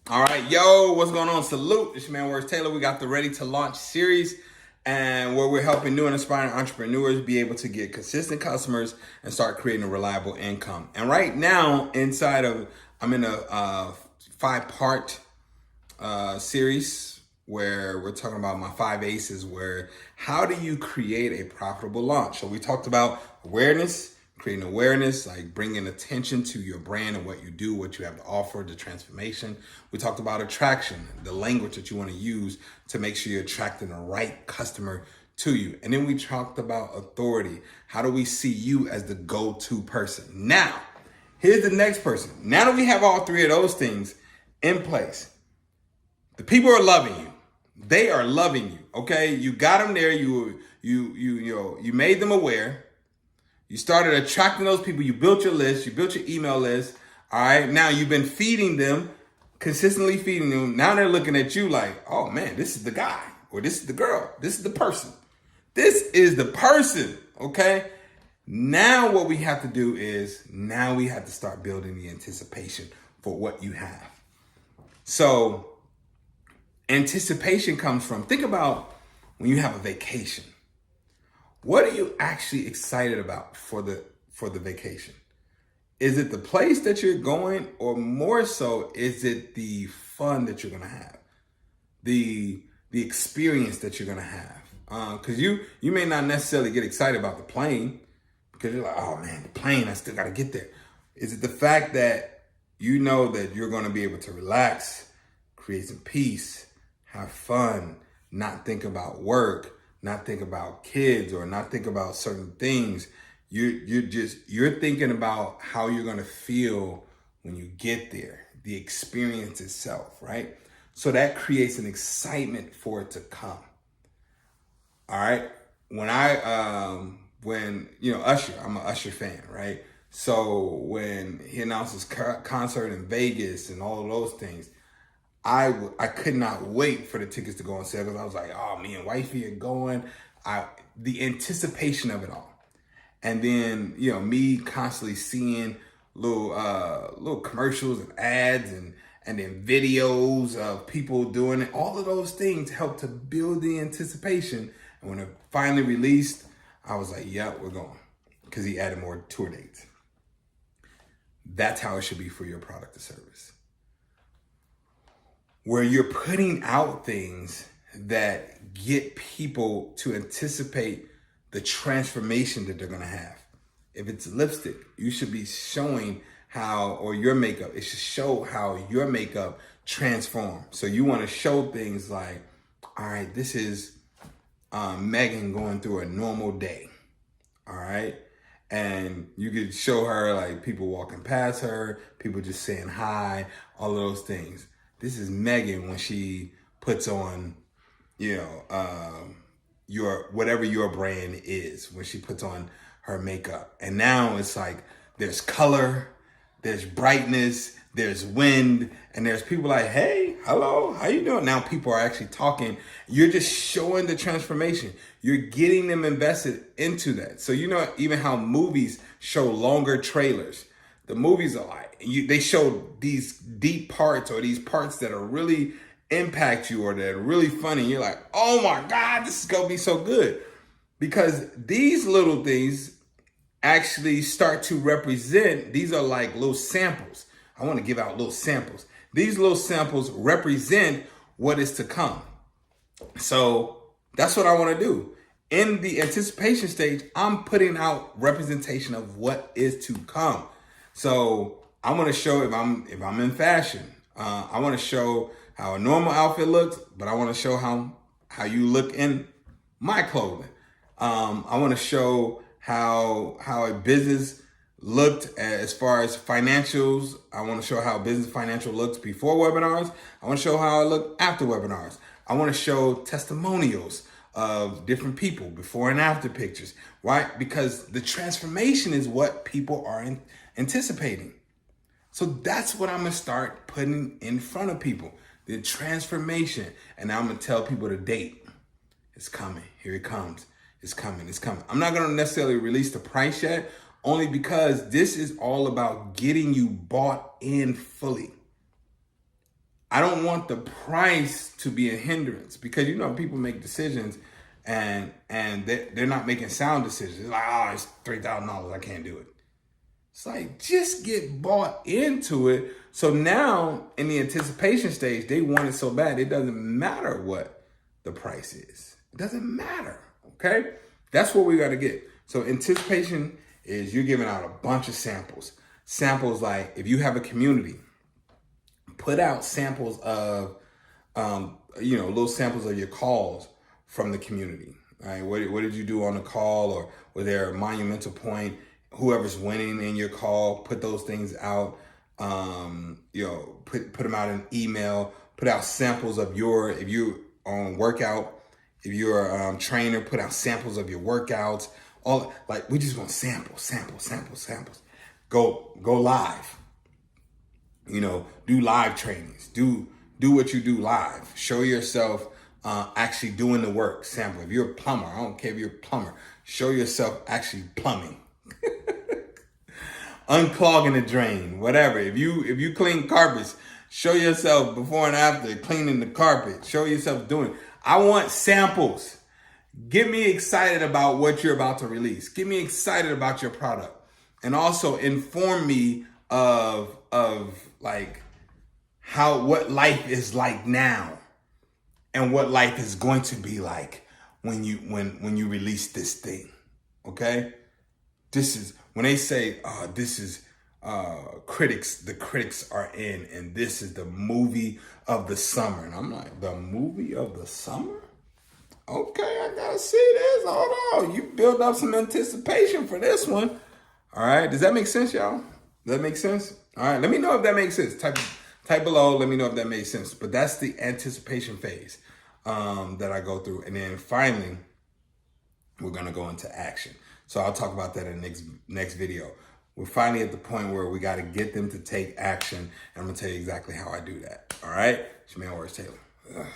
All right, yo, what's going on? Salute. This your man, Words Taylor. We got the Ready to Launch series, and where we're helping new and aspiring entrepreneurs be able to get consistent customers and start creating a reliable income. And right now, I'm in a 5-part series where we're talking about my 5 aces, where how do you create a profitable launch? So we talked about awareness, creating awareness, like bringing attention to your brand and what you do, what you have to offer, the transformation. We talked about attraction, the language that you want to use to make sure you're attracting the right customer to you. And then we talked about authority. How do we see you as the go-to person? Now, here's the next person. Now that we have all 3 of those things in place, the people are loving you. They are loving you. Okay, you got them there. You made them aware. You started attracting those people. You built your list. You built your email list. All right. Now you've been feeding them, consistently feeding them. Now they're looking at you like, oh man, this is the guy, or this is the girl. This is the person. This is the person. Okay. Now what we have to do is now we have to start building the anticipation for what you have. So anticipation comes from, think about when you have a vacation. What are you actually excited about for the vacation? Is it the place that you're going, or more so, is it the fun that you're gonna have, the experience that you're gonna have? Because you may not necessarily get excited about the plane because you're like, oh man, the plane, I still gotta get there. Is it the fact that you know that you're gonna be able to relax, create some peace, have fun, not think about work, not think about kids, or not think about certain things? You're thinking about how you're going to feel when you get there, the experience itself, right? So that creates an excitement for it to come. All right. When Usher, I'm an Usher fan, right? So when he announced his concert in Vegas and all of those things, I could not wait for the tickets to go on sale, because I was like, oh, me and wifey are going. The anticipation of it all. And then, me constantly seeing little commercials and ads and then videos of people doing it. All of those things help to build the anticipation. And when it finally released, I was like, yeah, we're going. Because he added more tour dates. That's how it should be for your product or service, where you're putting out things that get people to anticipate the transformation that they're gonna have. If it's lipstick, you should be showing how, or your makeup, it should show how your makeup transforms. So you wanna show things like, all right, this is Megan going through a normal day, all right? And you could show her like people walking past her, people just saying hi, all of those things. This is Megan when she puts on, your whatever your brand is, when she puts on her makeup. And now it's like there's color, there's brightness, there's wind, and there's people like, hey, hello, how you doing? Now people are actually talking. You're just showing the transformation. You're getting them invested into that. So even how movies show longer trailers. The movies are like, they show these deep parts, or these parts that are really impact you, or that are really funny. You're like, oh my God, this is gonna be so good. Because these little things actually start to represent, these are like little samples. I want to give out little samples. These little samples represent what is to come. So that's what I want to do. In the anticipation stage, I'm putting out representation of what is to come. So I want to show, if I'm in fashion, I want to show how a normal outfit looks, but I want to show how you look in my clothing. I want to show how a business looked as far as financials. I want to show how business financial looks before webinars. I want to show how it looked after webinars. I want to show testimonials of different people, before and after pictures. Why? Because the transformation is what people are anticipating. So that's what I'm going to start putting in front of people, the transformation. And now I'm going to tell people the date. It's coming. Here it comes. It's coming. It's coming. I'm not going to necessarily release the price yet, only because this is all about getting you bought in fully. I don't want the price to be a hindrance, because people make decisions and they're not making sound decisions. It's like, oh, it's $3,000, I can't do it. It's like, just get bought into it. So now in the anticipation stage, they want it so bad, it doesn't matter what the price is. It doesn't matter, okay? That's what we got to get. So anticipation is you're giving out a bunch of samples. Samples like, if you have a community, put out samples of, little samples of your calls from the community. Right? What did you do on the call, or was there a monumental point? Whoever's winning in your call, put those things out. Put them out in email. Put out samples of if you're on workout, if you're a trainer, put out samples of your workouts. We just want samples. Go live. Do live trainings. Do what you do live. Show yourself actually doing the work. Sample. If you're a plumber, I don't care if you're a plumber. Show yourself actually plumbing. Unclogging the drain, whatever. If you clean carpets, show yourself before and after cleaning the carpet. Show yourself doing it. I want samples. Get me excited about what you're about to release. Get me excited about your product. And also inform me of what life is like now and what life is going to be like when you release this thing. Okay? This is when they say, this is the critics are in, and this is the movie of the summer. And I'm like, the movie of the summer? Okay, I gotta see this. Hold on. You build up some anticipation for this one. All right. Does that make sense, y'all? Does that make sense? All right. Let me know if that makes sense. Type below. Let me know if that makes sense. But that's the anticipation phase that I go through. And then finally, we're going to go into action. So I'll talk about that in the next video. We're finally at the point where we got to get them to take action. And I'm going to tell you exactly how I do that. All right. It's your man, Taylor. Ugh.